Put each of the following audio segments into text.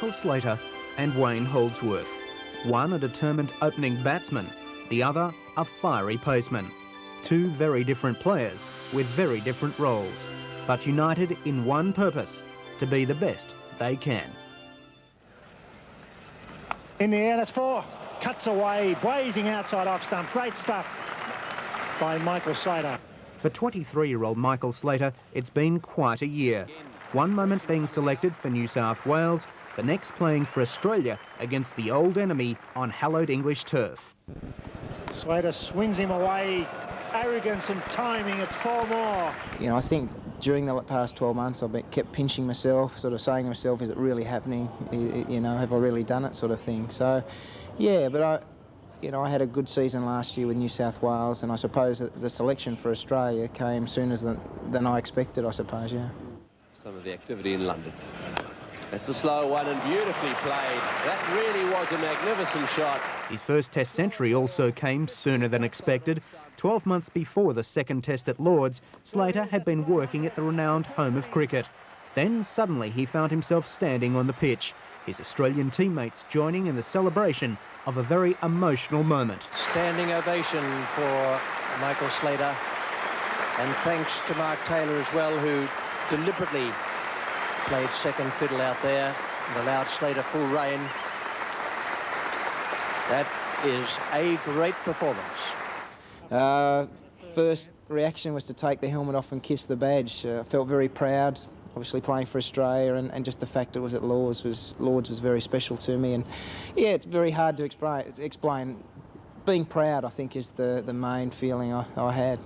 Michael Slater and Wayne Holdsworth. One a determined opening batsman, the other a fiery paceman. Two very different players with very different roles, but united in one purpose, to be the best they can. In the air, that's 4. Cuts away, blazing outside off stump. Great stuff by Michael Slater. For 23-year-old Michael Slater, it's been quite a year. One moment being selected for New South Wales, the next playing for Australia against the old enemy on hallowed English turf. Slater swings him away. Arrogance and timing, it's 4 more. You know, I think during the past 12 months I've kept pinching myself, sort of saying to myself, is it really happening? You know, have I really done it, sort of thing. So, yeah, but I had a good season last year with New South Wales, and I suppose that the selection for Australia came sooner than I expected, I suppose, yeah. Some of the activity in London. That's a slow one and beautifully played. That really was a magnificent shot. His first Test century also came sooner than expected. 12 months before the second Test at Lord's, Slater had been working at the renowned home of cricket. Then suddenly he found himself standing on the pitch, his Australian teammates joining in the celebration of a very emotional moment. Standing ovation for Michael Slater, and thanks to Mark Taylor as well, who deliberately played second fiddle out there and allowed Slater full rein. That is a great performance. First reaction was to take the helmet off and kiss the badge. I felt very proud, obviously playing for Australia, and just the fact it was at Lord's was very special to me. And yeah, it's very hard to explain. Being proud, I think, is the main feeling I had.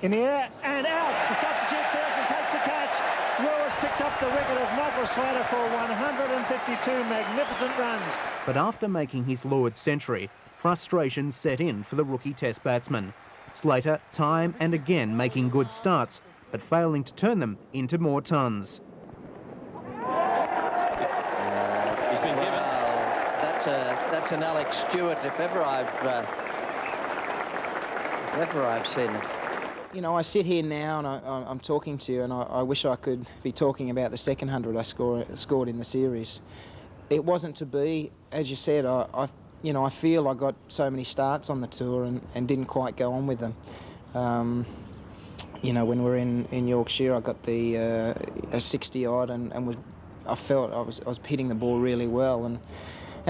In the air and out. The substitute firstman takes the catch. Lewis picks up the record of Michael Slater for 152 magnificent runs. But after making his Lord's century, frustration set in for the rookie Test batsman. Slater time and again making good starts, but failing to turn them into more tons. He's been given. That's an Alex Stewart, if ever I've seen it. You know, I sit here now and I'm talking to you, and I wish I could be talking about the second 100 I scored in the series. It wasn't to be, as you said. I feel I got so many starts on the tour and didn't quite go on with them. You know, when we were in Yorkshire, I got the a 60 odd, and I felt I was hitting the ball really well, and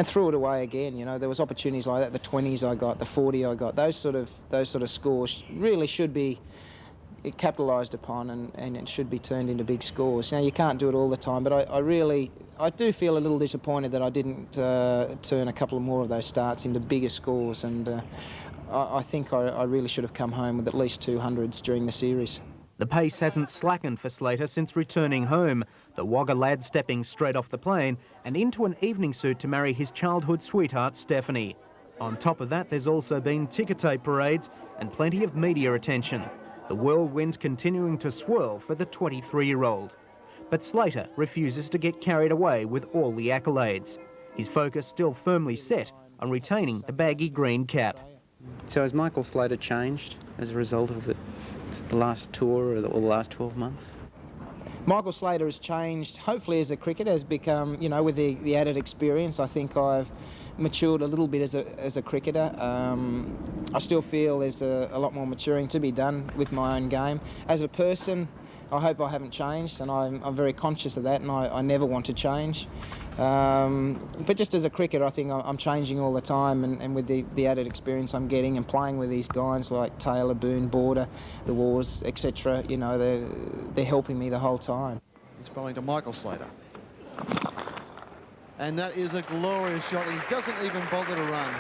threw it away again. You know, there was opportunities like that. The 20s I got, the 40 I got. Those sort of scores really should be capitalised upon, and it should be turned into big scores. Now, you can't do it all the time, but I do feel a little disappointed that I didn't turn a couple more of those starts into bigger scores, and I think I really should have come home with at least 200s during the series. The pace hasn't slackened for Slater since returning home, the Wagga lad stepping straight off the plane and into an evening suit to marry his childhood sweetheart Stephanie. On top of that, there's also been ticker tape parades and plenty of media attention, the whirlwind continuing to swirl for the 23-year-old. But Slater refuses to get carried away with all the accolades. His focus still firmly set on retaining the baggy green cap. So has Michael Slater changed as a result of the last tour or the last 12 months? Michael Slater has changed, hopefully, as a cricketer. Has become, you know, with the added experience, I think I've matured a little bit as a cricketer. I still feel there's a lot more maturing to be done with my own game. As a person, I hope I haven't changed, and I'm very conscious of that, and I never want to change. But just as a cricketer, I think I'm changing all the time, and with the added experience I'm getting and playing with these guys like Taylor, Boone, Border, the Wars, etc., you know, they're helping me the whole time. It's bowling to Michael Slater. And that is a glorious shot. He doesn't even bother to run.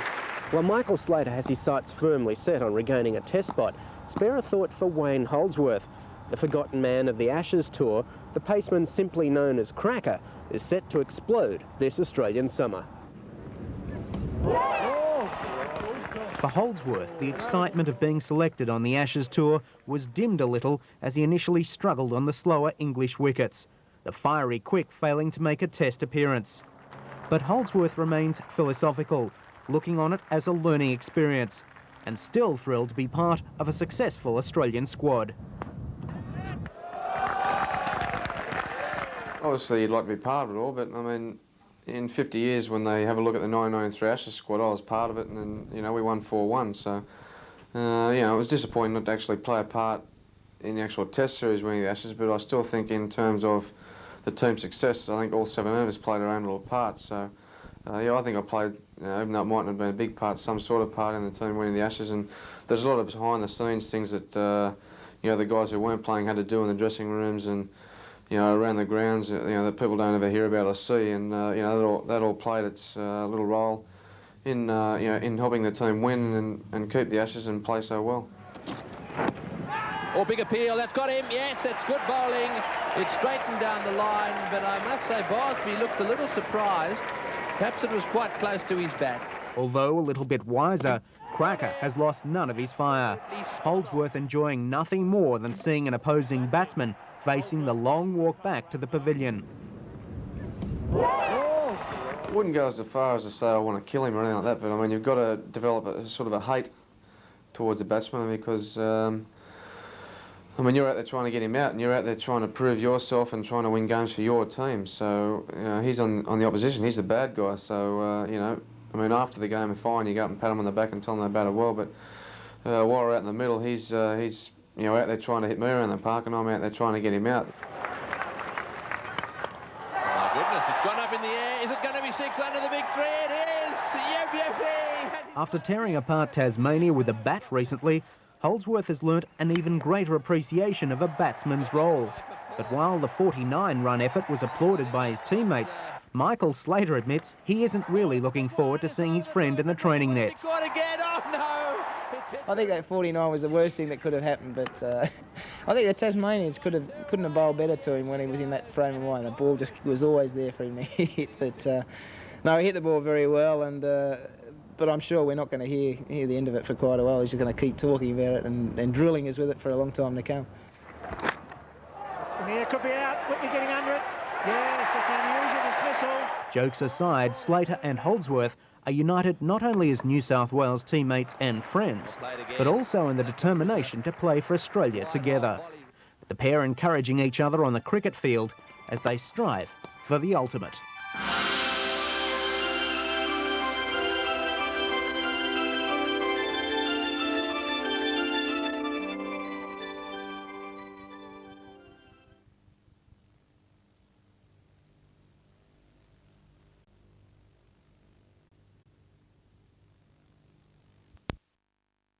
While Michael Slater has his sights firmly set on regaining a Test spot, spare a thought for Wayne Holdsworth. The forgotten man of the Ashes tour, the paceman simply known as Cracker, is set to explode this Australian summer. For Holdsworth, the excitement of being selected on the Ashes tour was dimmed a little as he initially struggled on the slower English wickets, the fiery quick failing to make a Test appearance. But Holdsworth remains philosophical, looking on it as a learning experience, and still thrilled to be part of a successful Australian squad. Obviously, you'd like to be part of it all, but I mean, in 50 years, when they have a look at the 1993 Ashes squad, I was part of it, and you know, we won 4-1. So, you know, it was disappointing not to actually play a part in the actual Test series winning the Ashes, but I still think in terms of the team success, I think all 7 of us played our own little part. So, yeah, I think I played, you know, even though it mightn't have been a big part, some sort of part in the team winning the Ashes. And there's a lot of behind-the-scenes things that, you know, the guys who weren't playing had to do in the dressing rooms and, you know, around the grounds, you know, that people don't ever hear about or see. And, you know, that all played its little role in, you know, in helping the team win and keep the Ashes and play so well. Oh, big appeal, that's got him, yes, it's good bowling. It's straightened down the line, but I must say Barsby looked a little surprised. Perhaps it was quite close to his bat. Although a little bit wiser, Cracker has lost none of his fire. Holdsworth enjoying nothing more than seeing an opposing batsman facing the long walk back to the pavilion. I wouldn't go as far as to say I want to kill him or anything like that, but I mean, you've got to develop a sort of a hate towards the batsman because, I mean, you're out there trying to get him out and you're out there trying to prove yourself and trying to win games for your team. So, you know, he's on the opposition, he's the bad guy. So, you know, I mean, after the game, fine, you go up and pat him on the back and tell him they batted well, but while we're out in the middle, he's you know, out there trying to hit me around the park and I'm out there trying to get him out. My goodness, it's gone up in the air. Is it going to be 6 under the big tree? It is! Yep, yep, yep. After tearing apart Tasmania with a bat recently, Holdsworth has learnt an even greater appreciation of a batsman's role. But while the 49-run effort was applauded by his teammates, Michael Slater admits he isn't really looking forward to seeing his friend in the training nets. I think that 49 was the worst thing that could have happened, but I think the Tasmanians couldn't have bowled better to him when he was in that frame of mind. The ball just was always there for him to hit. But no, he hit the ball very well, and but I'm sure we're not going to hear the end of it for quite a while. He's just going to keep talking about it and drilling us with it for a long time to come. It's in the air, could be out. Whitney getting under it. Yes, it's an unusual dismissal. Jokes aside, Slater and Holdsworth are united not only as New South Wales teammates and friends, but also in the determination to play for Australia together. The pair encouraging each other on the cricket field as they strive for the ultimate.